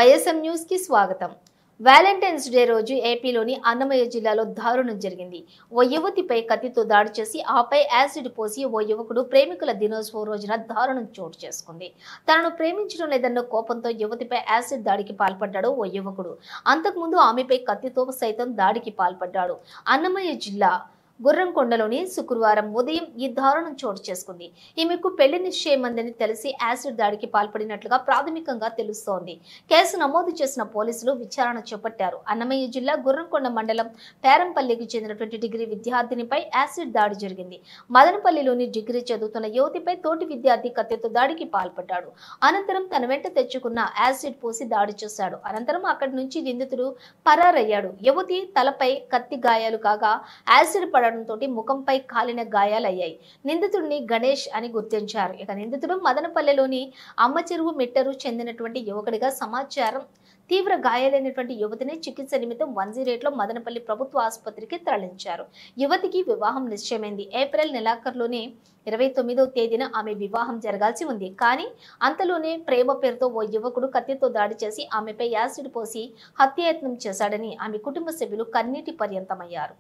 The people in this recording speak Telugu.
వైఎస్ఎం న్యూస్ కి స్వాగతం। వాలంటైన్స్ డే రోజు ఏపీలోని అన్నమయ్య జిల్లాలో దారుణం జరిగింది। ఓ యువతిపై కత్తితో దాడి చేసి ఆపై యాసిడ్ పోసి ఓ యువకుడు ప్రేమికుల దినోత్సవం రోజున దారుణం చోటు చేసుకుంది। తనను ప్రేమించడం లేదన్న కోపంతో యువతిపై యాసిడ్ దాడికి పాల్పడ్డాడు ఓ యువకుడు। అంతకుముందు ఆమెపై కత్తితో సైతం దాడికి పాల్పడ్డాడు। అన్నమయ్య జిల్లా గుర్రంకొండలోని శుక్రవారం ఉదయం ఈ దారుణం చోటు చేసుకుంది। ఈమెకు పెళ్లి నిశ్చయమందని తెలిసి యాసిడ్ దాడికి పాల్పడినట్లుగా ప్రాథమికంగా తెలుస్తోంది। కేసు నమోదు చేసిన పోలీసులు విచారణ చేపట్టారు। అన్నమయ్య జిల్లా గుర్రంకొండ మండలం పేరంపల్లికి చెందినటువంటి డిగ్రీ విద్యార్థినిపై యాసిడ్ దాడి జరిగింది। మదనపల్లిలోని డిగ్రీ చదువుతున్న యువతిపై తోటి విద్యార్థి కత్తితో దాడికి పాల్పడ్డాడు। అనంతరం తన వెంట తెచ్చుకున్న యాసిడ్ పోసి దాడి చేశాడు। అనంతరం అక్కడి నుంచి నిందితుడు పరారయ్యాడు। యువతి తలపై కత్తి గాయాలు కాగా యాసిడ్ పడడంతో ముఖంపై కాలిన గాయాలయ్యాయి। నిందితుడిని గణేష్ అని గుర్తించారు। ఇక నిందితుడు మదనపల్లెలోని అమ్మచెరువు మిట్టరు చెందినటువంటి యువకుడిగా సమాచారం। తీవ్ర గాయాలైనటువంటి యువతిని చికిత్స నిమిత్తం 108లో మదనపల్లి ప్రభుత్వ ఆసుపత్రికి తరలించారు। యువతికి వివాహం నిశ్చయమైంది। ఏప్రిల్ నెలాఖరులోనే 29వ తేదీన ఆమె వివాహం జరగాల్సి ఉంది। కానీ అంతలోనే ప్రేమ పేరుతో ఓ యువకుడు కత్తితో దాడి చేసి ఆమెపై యాసిడ్ పోసి హత్యాయత్నం చేశాడని ఆమె కుటుంబ సభ్యులు కన్నీటి పర్యంతమయ్యారు।